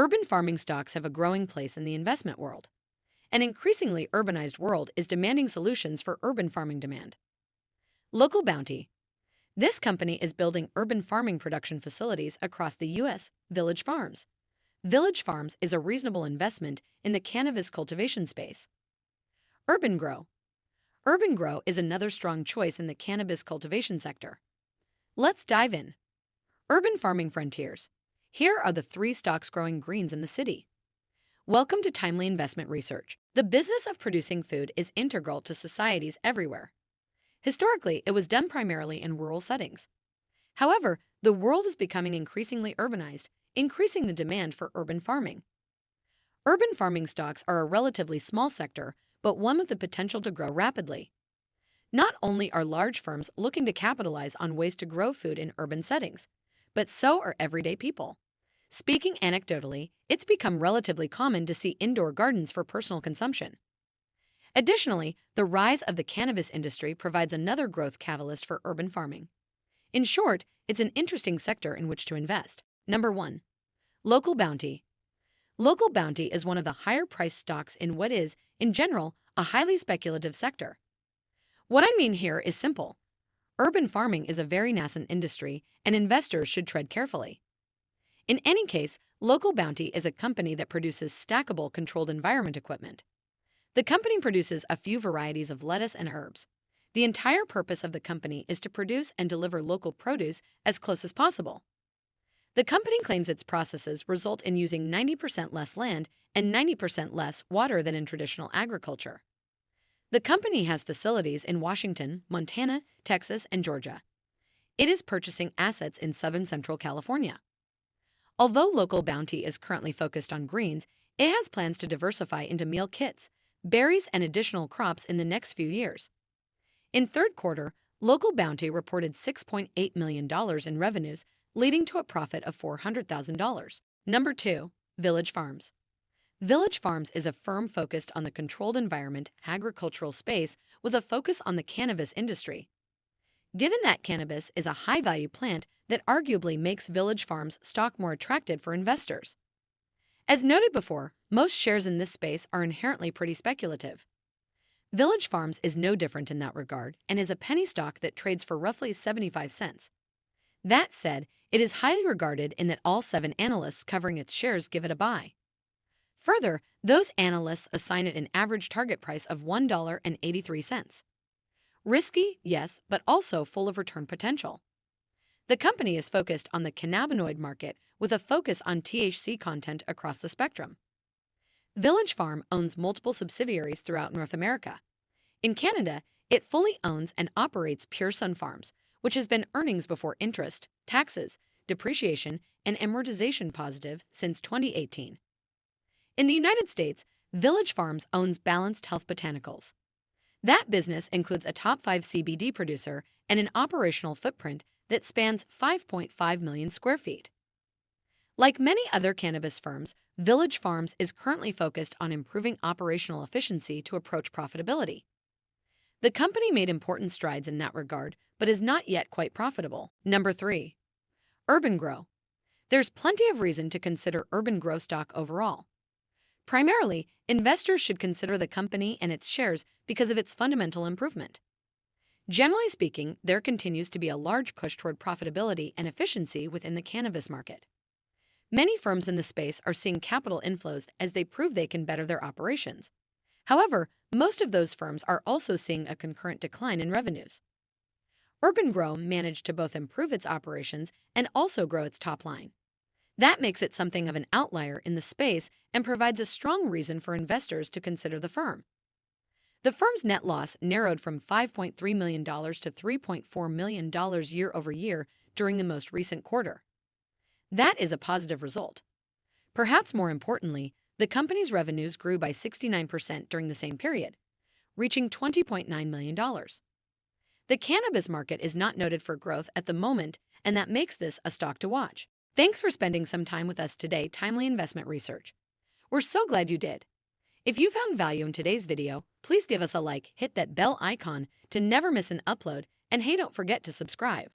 Urban farming stocks have a growing place in the investment world. An increasingly urbanized world is demanding solutions for urban farming demand. Local Bounty. This company is building urban farming production facilities across the U.S. Village Farms. Village Farms is a reasonable investment in the cannabis cultivation space. Urban Grow. Urban Grow is another strong choice in the cannabis cultivation sector. Let's dive in. Urban Farming Frontiers. Here are the 3 stocks growing greens in the city. Welcome to Timely Investment Research. The business of producing food is integral to societies everywhere. Historically, it was done primarily in rural settings. However, the world is becoming increasingly urbanized, increasing the demand for urban farming. Urban farming stocks are a relatively small sector, but one with the potential to grow rapidly. Not only are large firms looking to capitalize on ways to grow food in urban settings, but so are everyday people. Speaking anecdotally, it's become relatively common to see indoor gardens for personal consumption. Additionally, the rise of the cannabis industry provides another growth catalyst for urban farming. In short, it's an interesting sector in which to invest. Number 1. Local Bounty. Local Bounty is one of the higher-priced stocks in what is, in general, a highly speculative sector. What I mean here is simple. Urban farming is a very nascent industry, and investors should tread carefully. In any case, Local Bounty is a company that produces stackable controlled environment equipment. The company produces a few varieties of lettuce and herbs. The entire purpose of the company is to produce and deliver local produce as close as possible. The company claims its processes result in using 90% less land and 90% less water than in traditional agriculture. The company has facilities in Washington, Montana, Texas, and Georgia. It is purchasing assets in southern Central California. Although Local Bounty is currently focused on greens, it has plans to diversify into meal kits, berries, and additional crops in the next few years. In third quarter, Local Bounty reported $6.8 million in revenues, leading to a profit of $400,000. Number 2. Village Farms. Village Farms is a firm focused on the controlled environment agricultural space with a focus on the cannabis industry. Given that cannabis is a high-value plant that arguably makes Village Farms stock more attractive for investors. As noted before, most shares in this space are inherently pretty speculative. Village Farms is no different in that regard and is a penny stock that trades for roughly 75 cents. That said, it is highly regarded in that all 7 analysts covering its shares give it a buy. Further, those analysts assign it an average target price of $1.83. Risky, yes, but also full of return potential. The company is focused on the cannabinoid market with a focus on THC content across the spectrum. Village Farm owns multiple subsidiaries throughout North America. In Canada, it fully owns and operates Pure Sun Farms, which has been earnings before interest, taxes, depreciation, and amortization positive since 2018. In the United States, Village Farms owns Balanced Health Botanicals. That business includes a top 5 CBD producer and an operational footprint that spans 5.5 million square feet. Like many other cannabis firms, Village Farms is currently focused on improving operational efficiency to approach profitability. The company made important strides in that regard, but is not yet quite profitable. Number 3. Urban Grow. There's plenty of reason to consider Urban Grow stock overall. Primarily, investors should consider the company and its shares because of its fundamental improvement. Generally speaking, there continues to be a large push toward profitability and efficiency within the cannabis market. Many firms in the space are seeing capital inflows as they prove they can better their operations. However, most of those firms are also seeing a concurrent decline in revenues. Urban Grow managed to both improve its operations and also grow its top line. That makes it something of an outlier in the space and provides a strong reason for investors to consider the firm. The firm's net loss narrowed from $5.3 million to $3.4 million year over year during the most recent quarter. That is a positive result. Perhaps more importantly, the company's revenues grew by 69% during the same period, reaching $20.9 million. The cannabis market is not noted for growth at the moment, and that makes this a stock to watch. Thanks for spending some time with us today, Timely Investment Research. We're so glad you did. If you found value in today's video, please give us a like, hit that bell icon to never miss an upload, and hey, don't forget to subscribe.